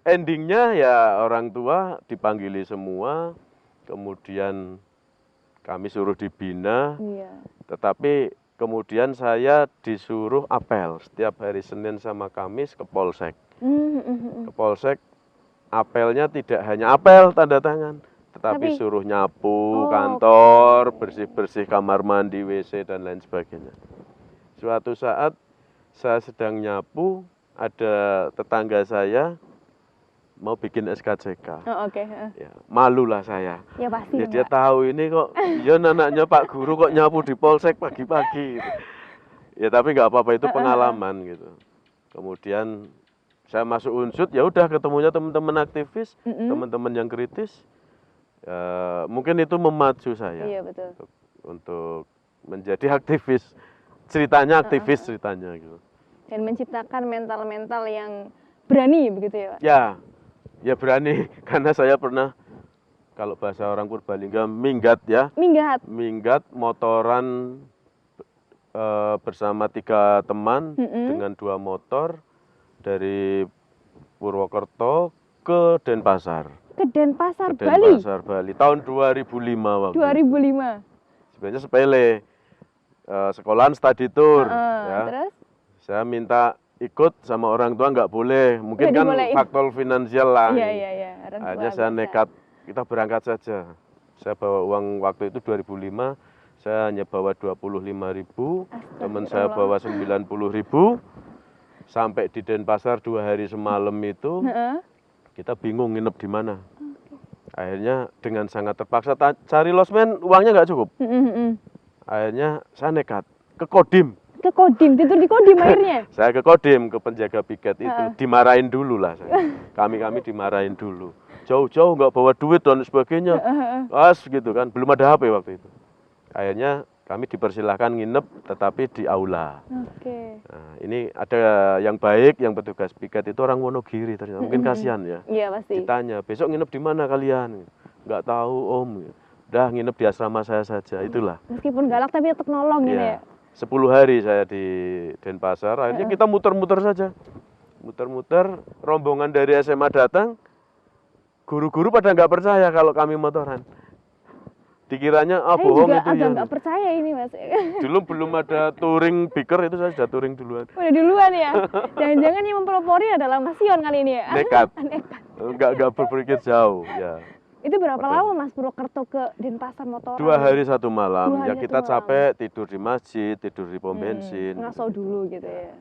Endingnya ya orang tua dipanggili semua, kemudian kami suruh dibina, tetapi kemudian saya disuruh apel setiap hari Senin sama Kamis ke Polsek. Ke Polsek, apelnya tidak hanya apel tanda tangan, tetapi suruh nyapu kantor, bersih-bersih kamar mandi, WC, dan lain sebagainya. Suatu saat saya sedang nyapu, ada tetangga saya mau bikin SKCK. Ya, malulah saya. Ya pasti. Ya, dia tahu ini kok, ya anaknya Pak Guru kok nyapu di Polsek pagi-pagi. Gitu. Ya tapi nggak apa-apa, itu pengalaman gitu. Kemudian saya masuk Unsud, ya udah ketemunya teman-teman aktivis, teman-teman yang kritis. Mungkin itu memacu saya. Iya betul. Untuk menjadi aktivis ceritanya aktivis ceritanya gitu. Dan menciptakan mental-mental yang berani begitu ya Pak? Ya berani karena saya pernah, kalau bahasa orang Purbalingga, minggat ya. Minggat motoran bersama 3 teman dengan 2 motor dari Purwokerto ke Denpasar. Ke Denpasar, Ke Bali? Denpasar, Bali. Tahun 2005 waktu 2005. Sebenarnya sepele. Sekolahan study tour. Ya. Terus? Saya minta ikut sama orang tua, nggak boleh. Mungkin kan faktor finansial lah. Iya. Akhirnya saya nekat, kita berangkat saja. Saya bawa uang waktu itu 2005, saya hanya bawa 25.000, teman saya bawa 90.000. Sampai di Denpasar 2 hari semalam itu, kita bingung nginep di mana. Akhirnya dengan sangat terpaksa cari losmen, uangnya nggak cukup. Akhirnya saya nekat ke Kodim. Ke Kodim, tidur di Kodim akhirnya? Saya ke Kodim, ke penjaga piket itu. Dimarahin dulu lah saya. Kami dimarahin dulu. Jauh-jauh nggak bawa duit dan sebagainya. Gitu kan, belum ada HP waktu itu. Akhirnya kami dipersilahkan nginep tetapi di aula. Nah, ini ada yang baik, yang petugas piket itu orang Wonogiri ternyata. Mungkin kasihan ya. Iya pasti. Ditanya, besok nginep di mana kalian? Nggak tahu om. Udah nginep di asrama saya saja, itulah. Meskipun galak tapi tetap nolong gitu ya? 10 hari saya di Denpasar, akhirnya kita muter-muter saja. Muter-muter, rombongan dari SMA datang, guru-guru pada nggak percaya kalau kami motoran. Dikiranya bohong itu ya. Agak nggak percaya ini Mas. Dulu belum ada touring biker, itu saya sudah touring duluan. Udah duluan ya? Jangan-jangan yang mempelopori adalah Mas Yon kali ini ya? Nekat. Nggak berpikir jauh ya. Itu berapa lama Mas Purwokerto ke Denpasar motoran? 2 hari 1 malam. Ya kita capek, tidur di masjid, tidur di pom bensin. Ngaso dulu gitu ya.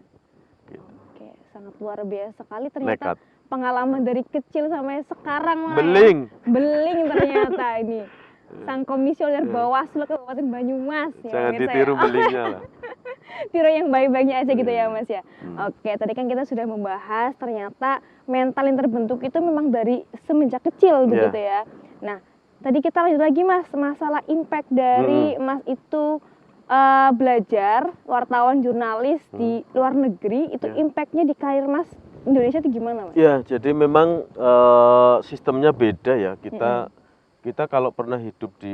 Gitu. Oke, sangat luar biasa sekali ternyata. Nekat. Pengalaman dari kecil sampai sekarang lah. Beling. Ya. Beling ternyata ini. Sang komisioner Bawaslu Kabupaten Banyumas. Jangan ditiru belingnya lah. Tiru yang baik-baiknya aja gitu ya Mas ya. Oke, tadi kan kita sudah membahas ternyata mental yang terbentuk itu memang dari semenjak kecil begitu ya. Nah, tadi kita lanjut lagi Mas, masalah impact dari Mas itu belajar wartawan jurnalis di luar negeri, itu impactnya di karir Mas Indonesia itu gimana Mas? Ya, jadi memang sistemnya beda ya. Kita kalau pernah hidup di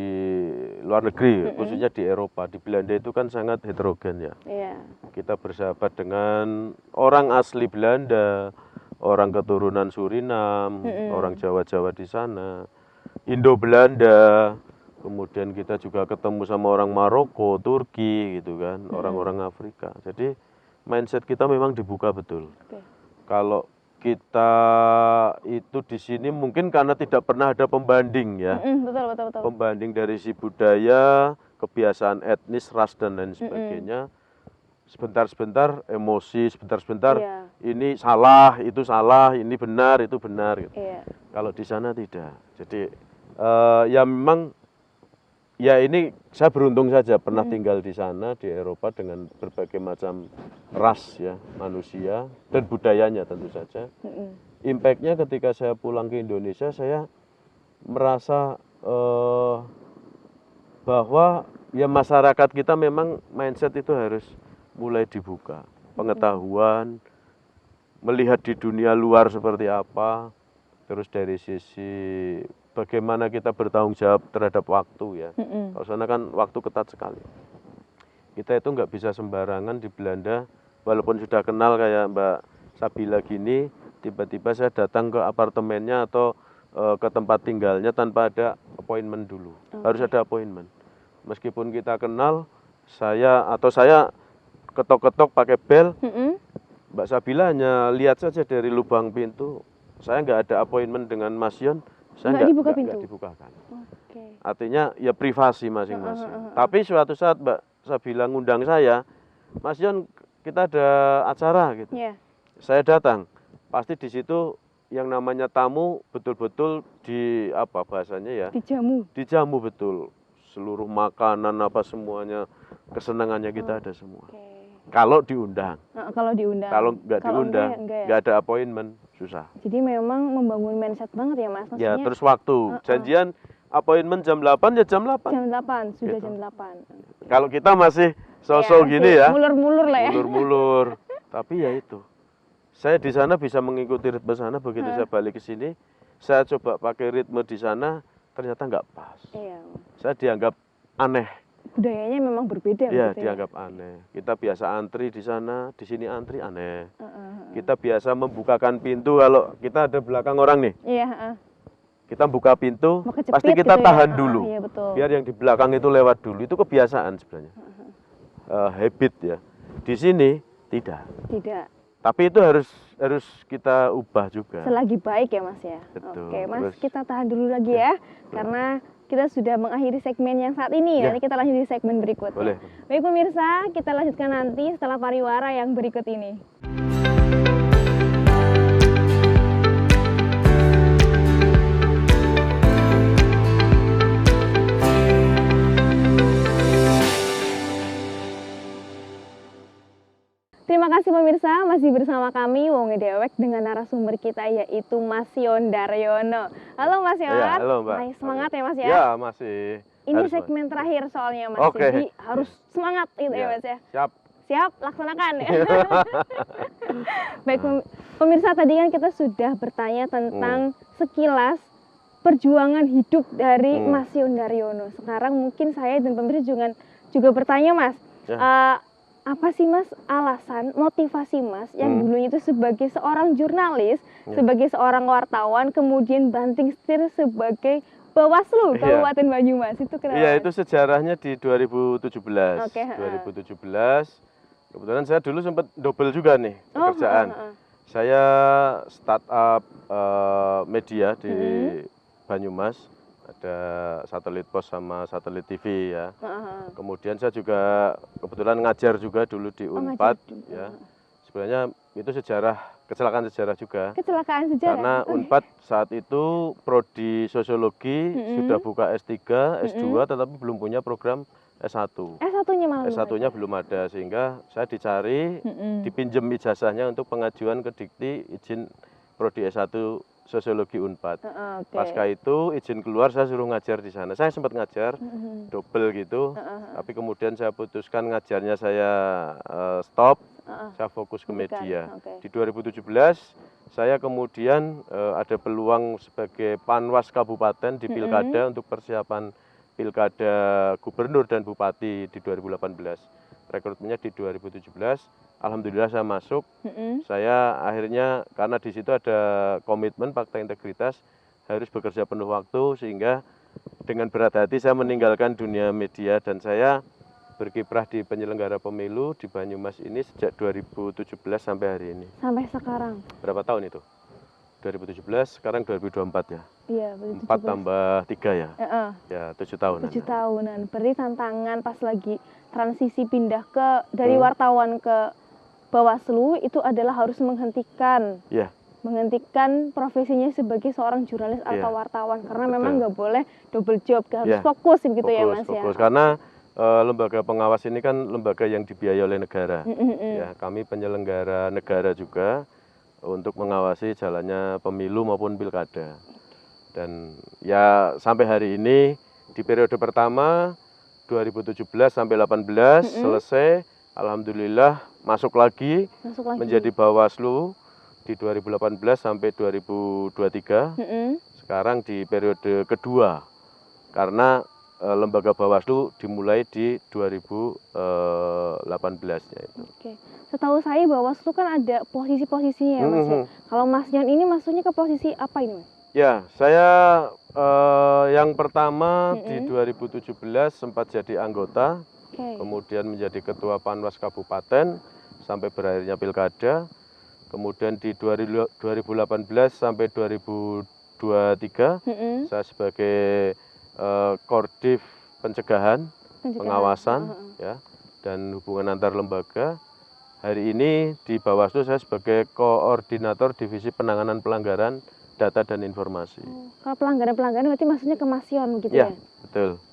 luar negeri, khususnya di Eropa, di Belanda itu kan sangat heterogen ya. Kita bersahabat dengan orang asli Belanda, orang keturunan Suriname, orang Jawa-Jawa di sana, Indo-Belanda, kemudian kita juga ketemu sama orang Maroko, Turki gitu kan, orang-orang Afrika. Jadi mindset kita memang dibuka betul. Kalau kita itu di sini mungkin karena tidak pernah ada pembanding ya. Betul. Pembanding dari si budaya, kebiasaan etnis, ras dan lain sebagainya. Sebentar-sebentar emosi, sebentar-sebentar ini salah, itu salah, ini benar, itu benar gitu. Kalau di sana tidak. Jadi ya memang ya ini saya beruntung saja pernah tinggal di sana di Eropa dengan berbagai macam ras ya manusia dan budayanya tentu saja. Impactnya ketika saya pulang ke Indonesia saya merasa bahwa ya masyarakat kita memang mindset itu harus mulai dibuka, pengetahuan, melihat di dunia luar seperti apa, terus dari sisi bagaimana kita bertanggung jawab terhadap waktu ya. Kalau sana kan waktu ketat sekali. Kita itu nggak bisa sembarangan di Belanda, walaupun sudah kenal kayak Mbak Sabila gini, tiba-tiba saya datang ke apartemennya atau ke tempat tinggalnya tanpa ada appointment dulu. Harus ada appointment. Meskipun kita kenal, saya ketok-ketok pakai bel, Mbak Sabila hanya lihat saja dari lubang pintu. Saya nggak ada appointment dengan Mas Yon. Saya nggak dibukakan. Artinya ya privasi masing-masing. Tapi suatu saat Mbak Sabila ngundang saya, Mas Yon kita ada acara gitu. Saya datang, pasti di situ yang namanya tamu betul-betul di apa bahasanya ya? Dijamu betul. Seluruh makanan apa semuanya, kesenangannya kita ada semua. Kalau diundang. Kalau nggak diundang, nggak ada appointment, susah. Jadi memang membangun mindset banget ya Mas. Maksudnya, ya terus waktu. Janjian appointment jam 8 ya jam 8. Jam 8, sudah gitu. jam 8. Kalau kita masih sosok gini ya. Mulur-mulur lah ya. Mulur-mulur. Tapi ya itu. Saya di sana bisa mengikuti ritme sana, begitu saya balik ke sini, saya coba pakai ritme di sana, ternyata nggak pas. Iya. Saya dianggap aneh. Budayanya memang berbeda. Iya, begitu dianggap aneh. Kita biasa antri di sana, di sini antri aneh. Kita biasa membukakan pintu kalau kita ada belakang orang nih. Iya. Kita buka pintu, Mau kecepit pasti kita gitu tahan ya. dulu. Iya, betul. Biar yang di belakang itu lewat dulu. Itu kebiasaan sebenarnya. Habit ya. Di sini tidak. Tidak. Tapi itu harus kita ubah juga. Selagi baik ya Mas ya. Betul. Oke Mas, Terus, kita tahan dulu lagi ya. Karena kita sudah mengakhiri segmen yang saat ini. Ya. Nanti kita lanjut di segmen berikutnya. Boleh. Baik pemirsa, kita lanjutkan nanti setelah pariwara yang berikut ini. Terima kasih pemirsa, masih bersama kami Wonge Dewek dengan narasumber kita yaitu Mas Yon Daryono. Halo Mas Yon. Ya, halo Mbak. Masih semangat ya Mas ya? Ya, masih. Ini Harus, segmen terakhir soalnya Mas, Oke. jadi harus semangat gitu ya Mas ya. Siap. Siap, laksanakan ya. Baik pemirsa, tadi kan kita sudah bertanya tentang sekilas perjuangan hidup dari Mas Yon Daryono. Sekarang mungkin saya dan pemirsa juga bertanya Mas, apa sih Mas alasan, motivasi Mas yang dulunya itu sebagai seorang jurnalis, sebagai seorang wartawan, kemudian banting setir sebagai Bawaslu Kabupaten Banyumas, itu kenapa? Iya, itu sejarahnya di 2017. Oke, 2017, kebetulan saya dulu sempat double juga nih pekerjaan. Saya startup media di Banyumas, ada satelit pos sama satelit TV ya. Kemudian saya juga kebetulan ngajar juga dulu di Unpad ya. Sebenarnya itu kecelakaan sejarah juga. Kecelakaan sejarah. Karena Unpad saat itu prodi sosiologi sudah buka S3, S2 tetapi belum punya program S1. S1-nya malah S1-nya belum ada sehingga saya dicari dipinjem ijazahnya untuk pengajuan ke Dikti izin prodi S1 sosiologi Unpad. Pasca itu izin keluar saya suruh ngajar di sana. Saya sempat ngajar double gitu. Tapi kemudian saya putuskan ngajarnya saya stop. Saya fokus ke media. Di 2017 saya kemudian ada peluang sebagai panwas kabupaten di pilkada untuk persiapan pilkada gubernur dan bupati di 2018. Rekrutmennya di 2017. Alhamdulillah saya masuk. Saya akhirnya karena di situ ada komitmen fakta integritas harus bekerja penuh waktu sehingga dengan berat hati saya meninggalkan dunia media dan saya berkiprah di penyelenggara pemilu di Banyumas ini sejak 2017 sampai hari ini. Sampai sekarang. Berapa tahun itu? 2017, sekarang 2024 ya? Iya, 4 tambah 3 ya? Ya, 7 tahunan. 7 tahunan. Berarti tantangan pas lagi transisi pindah dari wartawan ke Bawaslu itu adalah harus menghentikan profesinya sebagai seorang jurnalis atau wartawan karena memang nggak boleh double job, harus fokus gitu ya Mas ya. Karena lembaga pengawas ini kan lembaga yang dibiayai oleh negara. Ya, kami penyelenggara negara juga untuk mengawasi jalannya pemilu maupun pilkada. Dan ya sampai hari ini di periode pertama 2017 sampai 18 selesai, alhamdulillah masuk lagi menjadi Bawaslu di 2018 sampai 2023. Sekarang di periode kedua karena lembaga Bawaslu dimulai di 2018-nya itu. Oke. Setahu saya Bawaslu kan ada posisi-posisinya ya Mas ya. Kalau Mas Yon ini maksudnya ke posisi apa ini Mas? Ya, saya yang pertama di 2017 sempat jadi anggota, kemudian menjadi ketua Panwas Kabupaten sampai berakhirnya pilkada. Kemudian di 2018 sampai 2023 saya sebagai Kordif pencegahan, pengawasan ya, dan hubungan antar lembaga. Hari ini di Bawaslu saya sebagai koordinator divisi penanganan pelanggaran data dan informasi. Kalau pelanggaran berarti maksudnya ke Mas Yon gitu ya? Betul.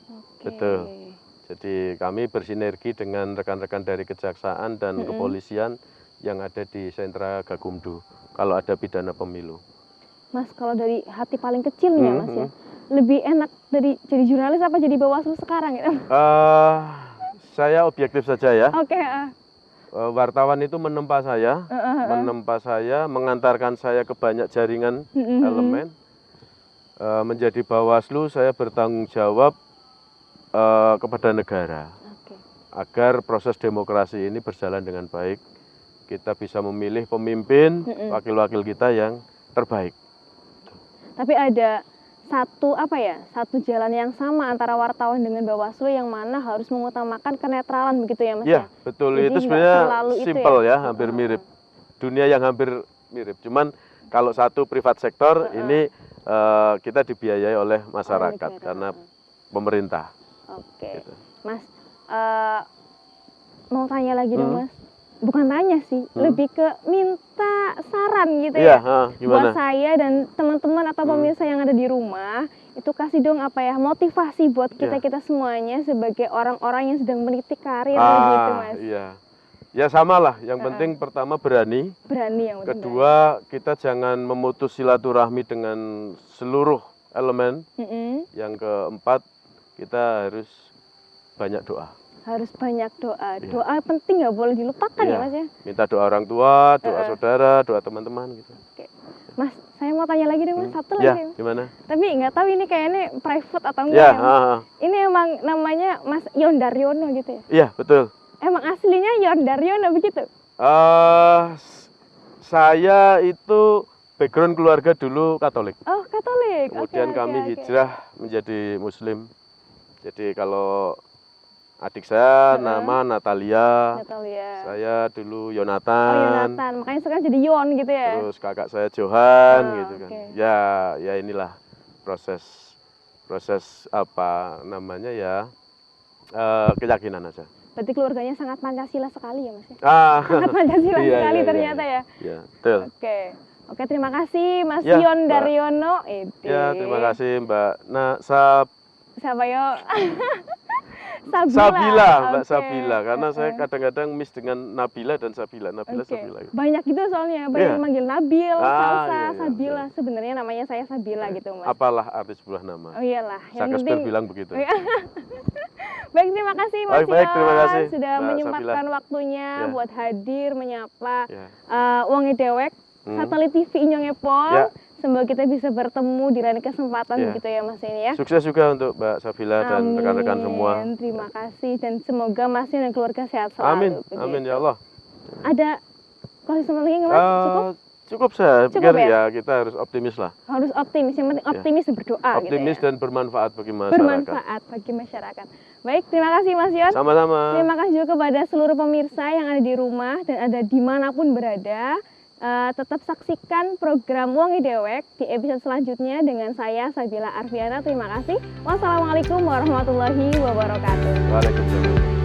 Betul. Jadi kami bersinergi dengan rekan-rekan dari kejaksaan dan kepolisian yang ada di sentra Gakumdu kalau ada pidana pemilu. Mas, kalau dari hati paling kecil nih ya Mas ya, lebih enak dari jadi jurnalis apa jadi Bawaslu sekarang ya? saya objektif saja ya. Oke. Wartawan itu menempa saya, mengantarkan saya ke banyak jaringan elemen. Menjadi Bawaslu, saya bertanggung jawab kepada negara agar proses demokrasi ini berjalan dengan baik. Kita bisa memilih pemimpin, wakil-wakil kita yang terbaik. Tapi ada satu jalan yang sama antara wartawan dengan Bawaslu yang mana harus mengutamakan kenetralan begitu ya Mas? Iya, betul. Jadi itu nggak sebenarnya terlalu itu simple ya? hampir mirip. Dunia yang hampir mirip. Cuman kalau satu privat sektor, ini kita dibiayai oleh masyarakat karena pemerintah. Oke. Gitu. Mas, mau tanya lagi dong Mas. Bukan tanya sih, lebih ke minta saran gitu ya. Gimana? Buat saya dan teman-teman atau pemirsa yang ada di rumah, itu kasih dong motivasi buat kita semuanya sebagai orang-orang yang sedang meniti karir gitu Mas. Iya. Ya sama lah, yang penting pertama berani. Berani yang penting. Kedua, kita jangan memutus silaturahmi dengan seluruh elemen. Yang keempat, kita harus banyak doa. Harus banyak doa. Doa penting, nggak boleh dilupakan ya Mas ya. Minta doa orang tua, doa saudara, doa teman-teman gitu. Oke. Mas, saya mau tanya lagi dong Mas, satu Ya, lagi. gimana? Tapi nggak tahu ini kayaknya private atau enggak ya. Ini emang namanya Mas Yondaryono gitu ya? Iya, betul. Emang aslinya Yondaryono begitu? Saya itu background keluarga dulu Katolik. Oh, Katolik. Kemudian kami hijrah menjadi Muslim. Jadi kalau adik saya nama Natalia. Saya dulu Yonatan. Oh, Yonatan. Makanya sekarang jadi Yon gitu ya. Terus kakak saya Johan gitu kan. Ya inilah proses apa namanya ya, keyakinan aja. Berarti keluarganya sangat Pancasila sekali ya Mas ya? Sangat Pancasila sekali ternyata ya. Iya, betul. Oke, terima kasih Mas Yondaryono. Ya, terima kasih Mbak. Nah, siapa yo? Mbak Sabila, karena saya kadang-kadang miss dengan Nabila dan Sabila. Sabila. Gitu. Banyak gitu soalnya, banyak manggil Nabil, Salsa, Sabila. Betul. Sebenarnya namanya saya Sabila gitu Mas. Apalah arti sebuah nama. Oh iyalah. Sakesper bilang begitu. Baik, terima kasih Mas Baik, terima kasih sudah menyempatkan waktunya buat hadir menyapa Wonge Dewek, Satelit TV Inyong Epol. Semoga kita bisa bertemu di lain kesempatan begitu ya Mas ini ya. Sukses juga untuk Mbak Sabila dan rekan-rekan semua. Terima kasih dan semoga Mas dan keluarga sehat selalu. Amin ya Allah. Ada closing lagi nggak Mas? Cukup saya pikir ya kita harus optimis lah. Harus optimis, yang penting optimis dan berdoa. Optimis dan bermanfaat bagi masyarakat. Bermanfaat bagi masyarakat. Baik, terima kasih Mas Yon. Sama-sama. Terima kasih juga kepada seluruh pemirsa yang ada di rumah dan ada dimanapun berada. Tetap saksikan program Wonge Dewek di episode selanjutnya dengan saya Sabila Arfiana. Terima kasih. Wassalamualaikum warahmatullahi wabarakatuh. Waalaikumsalam.